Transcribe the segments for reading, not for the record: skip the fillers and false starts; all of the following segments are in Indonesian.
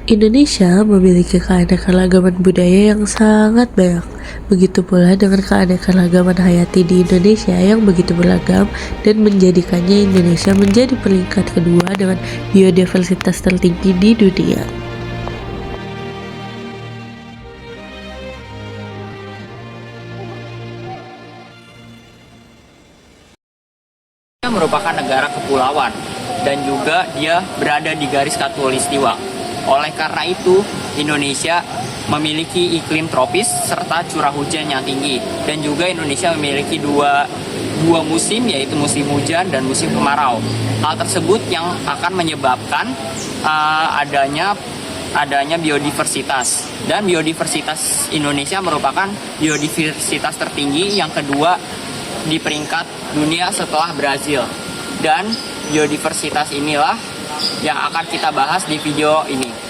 Indonesia memiliki keanekaragaman budaya yang sangat banyak. Begitu pula dengan keanekaragaman hayati di Indonesia yang begitu beragam dan menjadikannya Indonesia menjadi peringkat kedua dengan biodiversitas tertinggi di dunia. Merupakan negara kepulauan dan juga dia berada di garis khatulistiwa. Oleh karena itu, Indonesia memiliki iklim tropis serta curah hujan yang tinggi, dan juga Indonesia memiliki dua musim, yaitu musim hujan dan musim kemarau. Hal tersebut yang akan menyebabkan adanya biodiversitas, dan biodiversitas Indonesia merupakan biodiversitas tertinggi yang kedua di peringkat dunia setelah Brazil. Dan biodiversitas inilah yang akan kita bahas di video ini.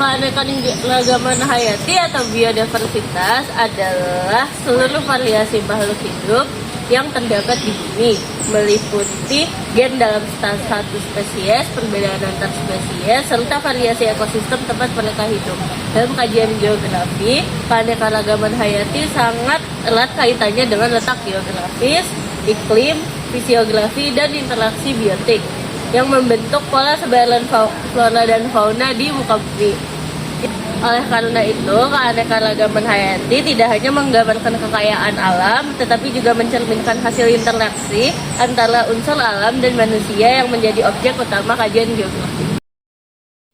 Keanekaragaman hayati atau biodiversitas adalah seluruh variasi makhluk hidup yang terdapat di bumi, meliputi gen dalam satu spesies, perbedaan antar spesies, serta variasi ekosistem tempat mereka hidup. Dalam kajian geografi, keanekaragaman hayati sangat erat kaitannya dengan letak geografis, iklim, fisiografi, dan interaksi biotik yang membentuk pola sebaran flora dan fauna di muka bumi. Oleh karena itu, keanekaragaman hayati tidak hanya menggambarkan kekayaan alam, tetapi juga mencerminkan hasil interaksi antara unsur alam dan manusia yang menjadi objek utama kajian geografi.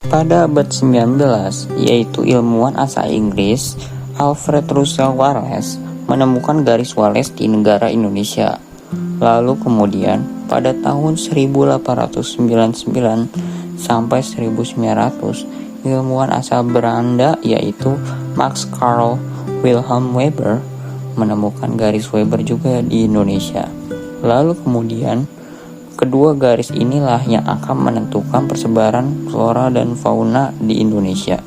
Pada abad 19, yaitu ilmuwan asal Inggris, Alfred Russel Wallace menemukan garis Wallace di negara Indonesia. Lalu kemudian, pada tahun 1899 sampai 1900, ilmuwan asal Belanda yaitu Max Carl Wilhelm Weber menemukan garis Weber juga di Indonesia. Lalu kemudian, kedua garis inilah yang akan menentukan persebaran flora dan fauna di Indonesia.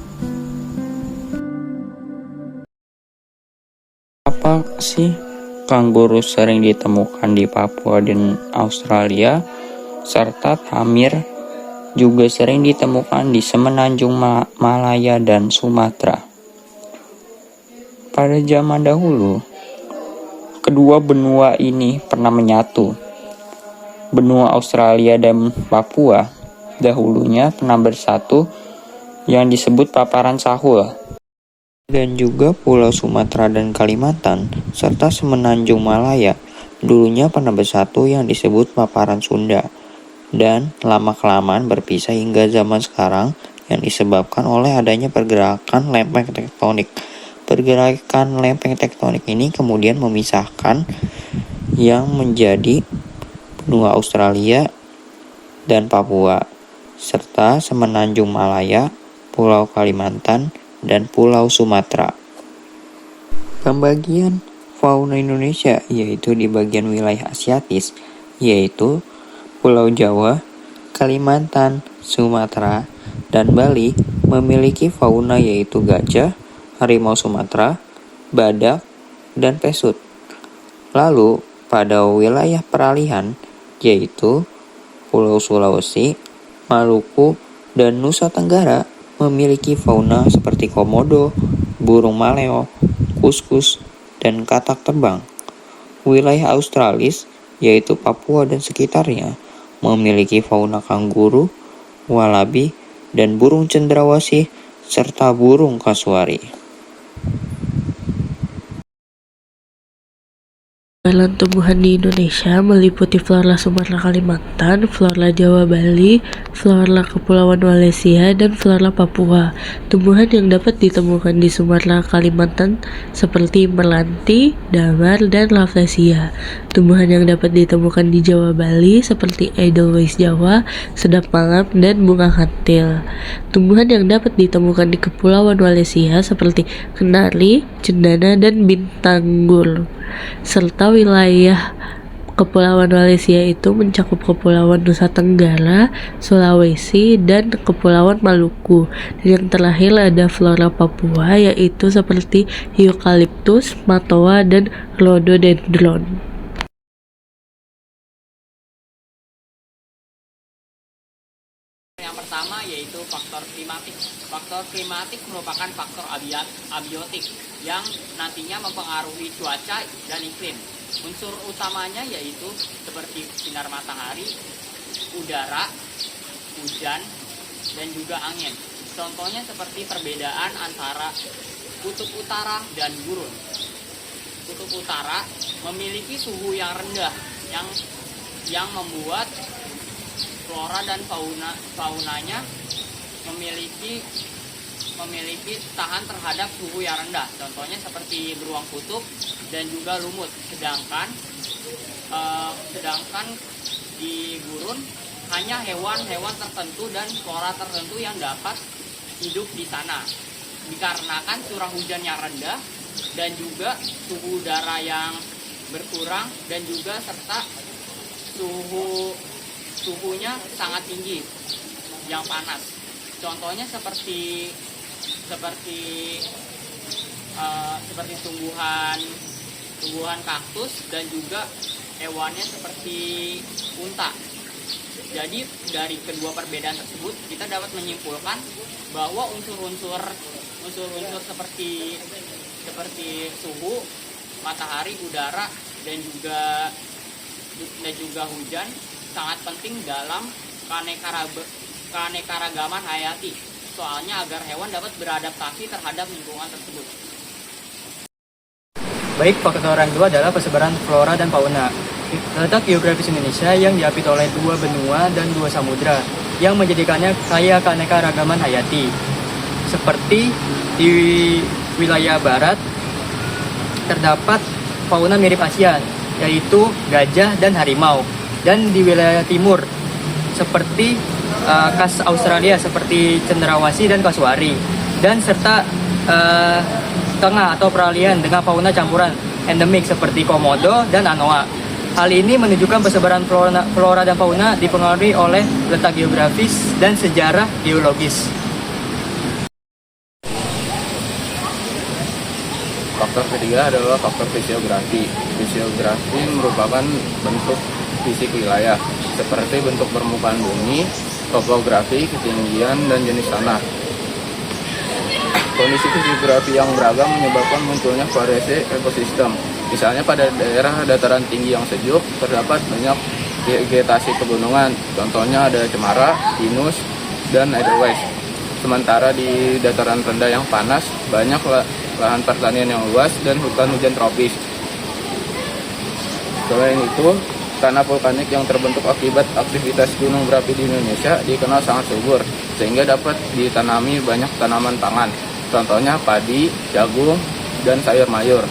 Apa sih kanguru sering ditemukan di Papua dan Australia, serta tamir juga sering ditemukan di semenanjung Malaya dan Sumatera. Pada zaman dahulu, kedua benua ini pernah menyatu. Benua Australia dan Papua dahulunya pernah bersatu yang disebut paparan Sahul. Dan juga Pulau Sumatera dan Kalimantan serta semenanjung Malaya dulunya pernah bersatu yang disebut paparan Sunda. Dan lama-kelamaan berpisah hingga zaman sekarang yang disebabkan oleh adanya pergerakan lempeng tektonik. Pergerakan lempeng tektonik ini kemudian memisahkan yang menjadi benua Australia dan Papua, serta semenanjung Malaya, Pulau Kalimantan, dan Pulau Sumatera. Pembagian fauna Indonesia yaitu di bagian wilayah Asiatis, yaitu Pulau Jawa, Kalimantan, Sumatera, dan Bali memiliki fauna yaitu gajah, harimau Sumatera, badak, dan pesut. Lalu, pada wilayah peralihan yaitu Pulau Sulawesi, Maluku, dan Nusa Tenggara memiliki fauna seperti komodo, burung maleo, kuskus, dan katak terbang. Wilayah Australis yaitu Papua dan sekitarnya memiliki fauna kanguru, walabi, dan burung cendrawasih, serta burung kasuari. Perkenalan tumbuhan di Indonesia meliputi flora Sumatera Kalimantan, flora Jawa Bali, flora Kepulauan Malaysia, dan flora Papua. Tumbuhan yang dapat ditemukan di Sumatera Kalimantan seperti meranti, damar, dan rafflesia. Tumbuhan yang dapat ditemukan di Jawa Bali seperti Edelweiss Jawa, sedap malam, dan bunga kantil. Tumbuhan yang dapat ditemukan di Kepulauan Malaysia seperti kenari, cendana, dan bintanggur. Serta wilayah Kepulauan Malaysia itu mencakup Kepulauan Nusa Tenggara, Sulawesi, dan Kepulauan Maluku. Dan yang terakhir ada flora Papua yaitu seperti eukaliptus, matoa, dan rhododendron. yang pertama yaitu faktor klimatik. Faktor klimatik merupakan faktor abiotik yang nantinya mempengaruhi cuaca dan iklim. Unsur utamanya yaitu seperti sinar matahari, udara, hujan, dan juga angin. Contohnya seperti perbedaan antara kutub utara dan gurun. Kutub utara memiliki suhu yang rendah yang membuat flora dan faunanya memiliki tahan terhadap suhu yang rendah. Contohnya seperti beruang kutub dan juga lumut. Sedangkan di gurun hanya hewan-hewan tertentu dan flora tertentu yang dapat hidup di sana. Dikarenakan curah hujan yang rendah dan juga suhu udara yang berkurang dan juga serta suhunya sangat tinggi yang panas. Contohnya seperti tumbuhan kaktus dan juga hewannya seperti unta. Jadi dari kedua perbedaan tersebut kita dapat menyimpulkan bahwa unsur-unsur seperti suhu, matahari, udara dan juga hujan sangat penting dalam keanekaragaman hayati. Soalnya agar hewan dapat beradaptasi terhadap lingkungan tersebut. Baik, faktor yang kedua adalah persebaran flora dan fauna. Letak geografis Indonesia yang diapit oleh 2 benua dan 2 samudra yang menjadikannya kaya keanekaragaman hayati. Seperti di wilayah barat terdapat fauna mirip ASEAN, yaitu gajah dan harimau. Dan di wilayah timur seperti khas Australia seperti cendrawasih dan kasuari. Dan serta tengah atau peralihan dengan fauna campuran endemik seperti komodo dan anoa. Hal ini menunjukkan persebaran flora dan fauna dipengaruhi oleh letak geografis dan sejarah geologis. Faktor ketiga adalah faktor fisiografi. Fisiografi merupakan bentuk fisik wilayah, seperti bentuk permukaan bumi, topografi, ketinggian, dan jenis tanah. Kondisi fisiografi yang beragam menyebabkan munculnya variasi ekosistem. Misalnya pada daerah dataran tinggi yang sejuk, terdapat banyak vegetasi pegunungan. Contohnya ada cemara, pinus, dan edelweiss. Sementara di dataran rendah yang panas, banyak lahan pertanian yang luas dan hutan hujan tropis. Selain itu, tanah vulkanik yang terbentuk akibat aktivitas gunung berapi di Indonesia dikenal sangat subur, sehingga dapat ditanami banyak tanaman pangan. Contohnya padi, jagung, dan sayur mayur.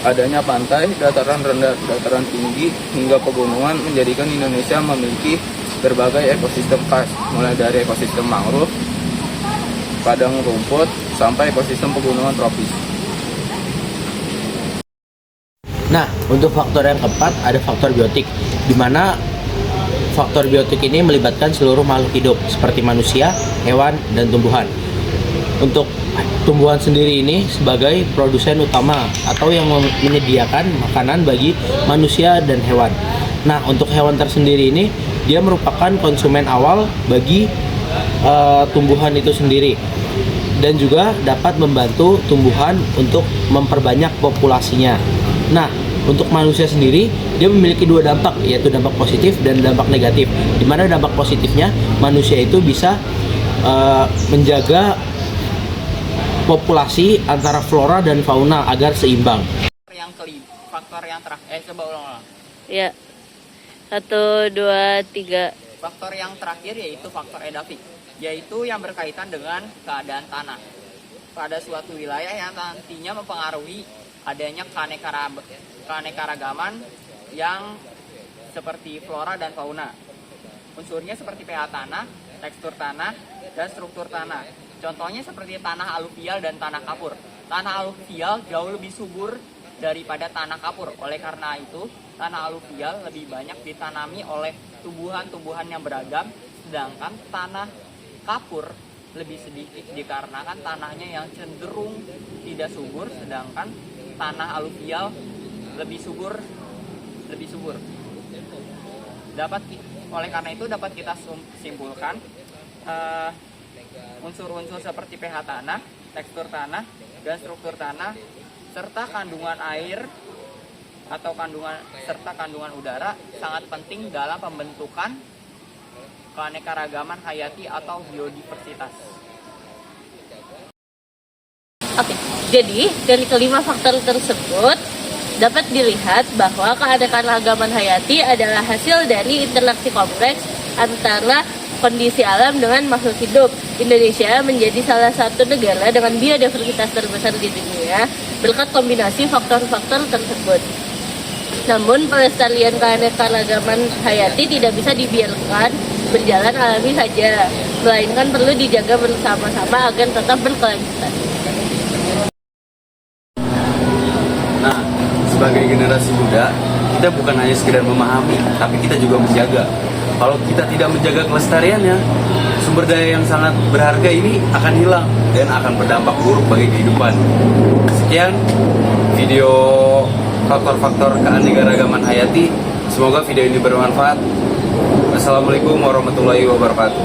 Adanya pantai, dataran rendah, dataran tinggi, hingga pegunungan menjadikan Indonesia memiliki berbagai ekosistem khas, mulai dari ekosistem mangrove, padang rumput, sampai ekosistem pegunungan tropis. Nah, untuk faktor yang keempat ada faktor biotik, di mana faktor biotik ini melibatkan seluruh makhluk hidup seperti manusia, hewan, dan tumbuhan. Untuk tumbuhan sendiri ini sebagai produsen utama atau yang menyediakan makanan bagi manusia dan hewan. Nah, untuk hewan tersendiri ini dia merupakan konsumen awal bagi tumbuhan itu sendiri dan juga dapat membantu tumbuhan untuk memperbanyak populasinya. Nah, untuk manusia sendiri dia memiliki 2 dampak, yaitu dampak positif dan dampak negatif. Di mana dampak positifnya manusia itu bisa menjaga populasi antara flora dan fauna agar seimbang. Faktor yang terakhir, coba ulang. Ya. 1, 2, 3. Faktor yang terakhir yaitu faktor edafik, yaitu yang berkaitan dengan keadaan tanah pada suatu wilayah yang nantinya mempengaruhi adanya keanekaragaman yang seperti flora dan fauna. Unsurnya seperti pH tanah, tekstur tanah, dan struktur tanah. Contohnya seperti tanah aluvial dan tanah kapur. Tanah aluvial jauh lebih subur daripada tanah kapur. Oleh karena itu, tanah aluvial lebih banyak ditanami oleh tumbuhan-tumbuhan yang beragam, sedangkan tanah kapur lebih sedikit dikarenakan tanahnya yang cenderung tidak subur, sedangkan tanah aluvial lebih subur. Oleh karena itu dapat kita simpulkan unsur-unsur seperti pH tanah, tekstur tanah, dan struktur tanah, serta kandungan air atau kandungan udara sangat penting dalam pembentukan keanekaragaman hayati atau biodiversitas. Oke, jadi dari kelima faktor tersebut dapat dilihat bahwa keanekaragaman hayati adalah hasil dari interaksi kompleks antara kondisi alam dengan makhluk hidup. Indonesia menjadi salah satu negara dengan biodiversitas terbesar di dunia berkat kombinasi faktor-faktor tersebut. Namun, pelestarian keanekaragaman hayati tidak bisa dibiarkan berjalan alami saja, melainkan perlu dijaga bersama-sama agar tetap berkelanjutan. Nah, sebagai generasi muda, kita bukan hanya sekedar memahami, tapi kita juga menjaga. Kalau kita tidak menjaga kelestariannya, sumber daya yang sangat berharga ini akan hilang dan akan berdampak buruk bagi kehidupan. Sekian video faktor-faktor keanekaragaman hayati. Semoga video ini bermanfaat. Assalamualaikum warahmatullahi wabarakatuh.